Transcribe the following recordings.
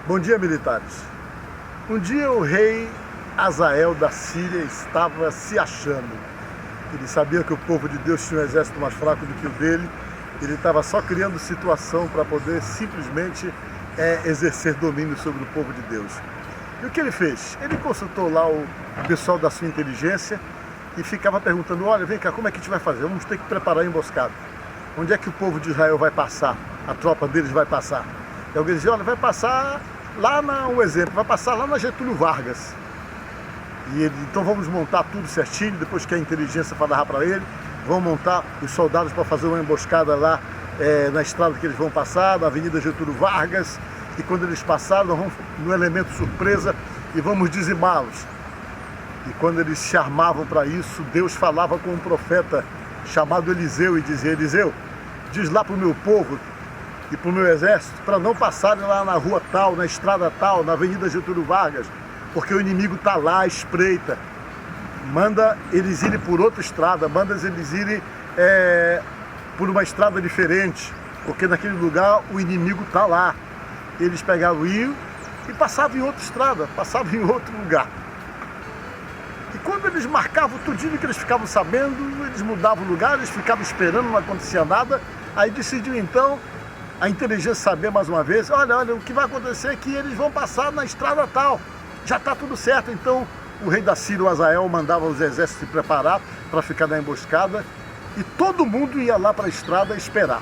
Bom dia, militares. Um dia o rei Hazael da Síria estava se achando. Ele sabia que o povo de Deus tinha um exército mais fraco do que o dele. Ele estava só criando situação para poder simplesmente exercer domínio sobre o povo de Deus. E o que ele fez? Ele consultou lá o pessoal da sua inteligência e ficava perguntando: olha, vem cá, como é que a gente vai fazer? Vamos ter que preparar a emboscada. Onde é que o povo de Israel vai passar? A tropa deles vai passar? E alguém dizia: olha, vai passar lá um exemplo, vai passar lá na Getúlio Vargas. E ele: então vamos montar tudo certinho, depois que a inteligência falar para ele, vão montar os soldados para fazer uma emboscada lá na estrada que eles vão passar, na Avenida Getúlio Vargas, e quando eles passaram, nós vamos no elemento surpresa e vamos dizimá-los. E quando eles se armavam para isso, Deus falava com um profeta chamado Eliseu e dizia: Eliseu, diz lá para o meu povo e para o meu exército para não passarem lá na rua tal, na estrada tal, na Avenida Getúlio Vargas, porque o inimigo está lá, espreita. Manda eles irem por outra estrada, manda eles irem por uma estrada diferente, porque naquele lugar o inimigo está lá. Eles pegavam e passavam em outra estrada, passavam em outro lugar. E quando eles marcavam tudinho que eles ficavam sabendo, eles mudavam o lugar, eles ficavam esperando, não acontecia nada. Aí decidiu então a inteligência saber mais uma vez: olha, o que vai acontecer é que eles vão passar na estrada tal, já está tudo certo. Então o rei da Síria, o Hazael, mandava os exércitos se preparar para ficar na emboscada e todo mundo ia lá para a estrada esperar.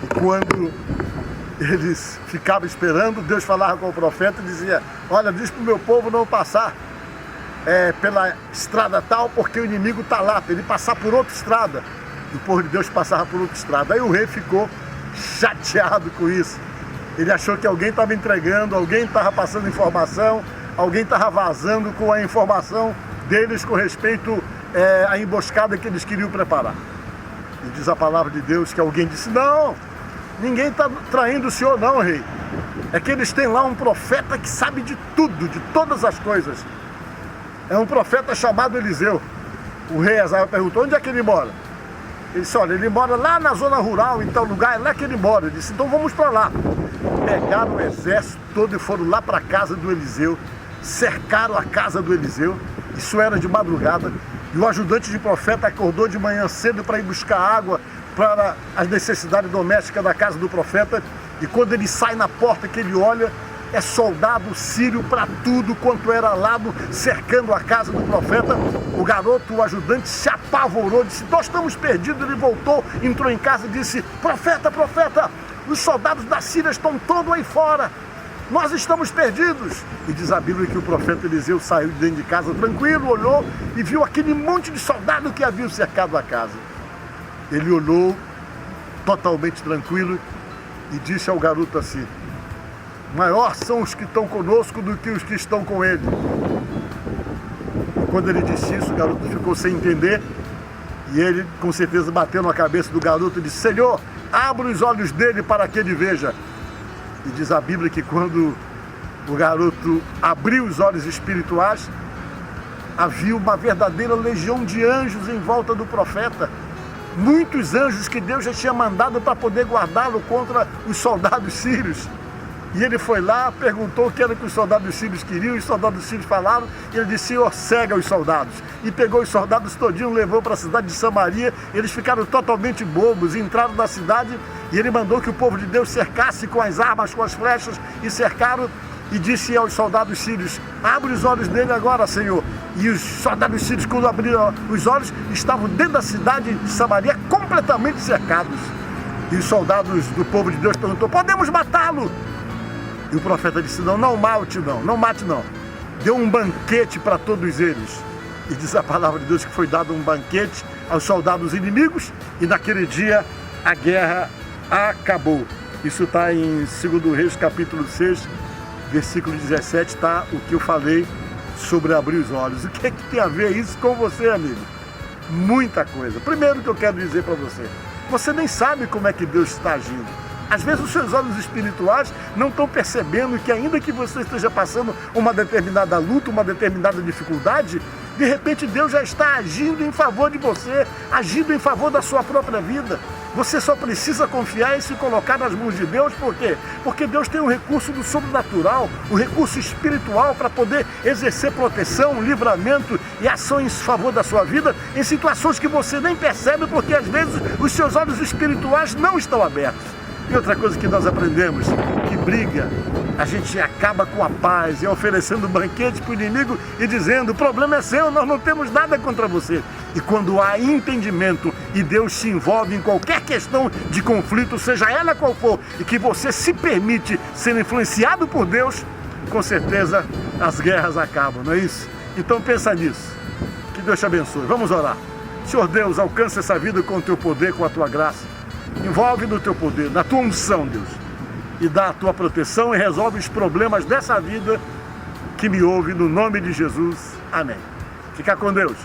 E quando eles ficavam esperando, Deus falava com o profeta e dizia: olha, diz para o meu povo não passar pela estrada tal, porque o inimigo está lá, para ele passar por outra estrada. E o povo de Deus passava por outra estrada. Aí o rei ficou chateado com isso. Ele achou que alguém estava entregando, alguém estava passando informação, alguém estava vazando com a informação deles com respeito à emboscada que eles queriam preparar. E diz a palavra de Deus que alguém disse: não, ninguém está traindo o senhor não, rei. É que eles têm lá um profeta que sabe de tudo, de todas as coisas. É um profeta chamado Eliseu. O rei Hazael perguntou: onde é que ele mora? Ele disse: olha, ele mora lá na zona rural, em tal lugar, é lá que ele mora. Ele disse: então vamos para lá. Pegaram o exército todo e foram lá para a casa do Eliseu, cercaram a casa do Eliseu, isso era de madrugada, e o ajudante de profeta acordou de manhã cedo para ir buscar água para as necessidades domésticas da casa do profeta, e quando ele sai na porta, que ele olha, é soldado sírio para tudo quanto era lado, cercando a casa do profeta. O garoto, o ajudante, se apavorou, disse: nós estamos perdidos. Ele voltou, entrou em casa e disse: profeta, profeta, os soldados da Síria estão todos aí fora, nós estamos perdidos. E diz a Bíblia que o profeta Eliseu saiu de dentro de casa tranquilo, olhou e viu aquele monte de soldado que haviam cercado a casa. Ele olhou totalmente tranquilo e disse ao garoto assim: maior são os que estão conosco do que os que estão com ele. E quando ele disse isso, o garoto ficou sem entender, e ele com certeza bateu na cabeça do garoto e disse: Senhor, abra os olhos dele para que ele veja. E diz a Bíblia que quando o garoto abriu os olhos espirituais, havia uma verdadeira legião de anjos em volta do profeta. Muitos anjos que Deus já tinha mandado para poder guardá-lo contra os soldados sírios. E ele foi lá, perguntou o que era que os soldados sírios queriam, os soldados sírios falaram, e ele disse: Senhor, cega os soldados. E pegou os soldados todinho, levou para a cidade de Samaria. Eles ficaram totalmente bobos, entraram na cidade, e ele mandou que o povo de Deus cercasse com as armas, com as flechas, e cercaram, e disse aos soldados sírios: abre os olhos dele agora, Senhor. E os soldados sírios, quando abriram os olhos, estavam dentro da cidade de Samaria, completamente cercados. E os soldados do povo de Deus perguntou: podemos matá-lo? E o profeta disse: não mate não. Deu um banquete para todos eles. E diz a palavra de Deus que foi dado um banquete aos soldados inimigos, e naquele dia a guerra acabou. Isso está em 2 Reis, capítulo 6, versículo 17, está o que eu falei sobre abrir os olhos. O que é que tem a ver isso com você, amigo? Muita coisa. Primeiro que eu quero dizer para você: você nem sabe como é que Deus está agindo. Às vezes os seus olhos espirituais não estão percebendo que, ainda que você esteja passando uma determinada luta, uma determinada dificuldade, de repente Deus já está agindo em favor de você, agindo em favor da sua própria vida. Você só precisa confiar e se colocar nas mãos de Deus. Por quê? Porque Deus tem o recurso do sobrenatural, o recurso espiritual para poder exercer proteção, livramento e ações em favor da sua vida em situações que você nem percebe, porque às vezes os seus olhos espirituais não estão abertos. E outra coisa que nós aprendemos, que briga, a gente acaba com a paz, e oferecendo banquete para o inimigo e dizendo: o problema é seu, nós não temos nada contra você. E quando há entendimento e Deus se envolve em qualquer questão de conflito, seja ela qual for, e que você se permite ser influenciado por Deus, com certeza as guerras acabam, não é isso? Então pensa nisso. Que Deus te abençoe. Vamos orar. Senhor Deus, alcança essa vida com o teu poder, com a tua graça. Envolve no teu poder, na tua unção, Deus, e dá a tua proteção e resolve os problemas dessa vida que me ouve, no nome de Jesus. Amém. Fica com Deus.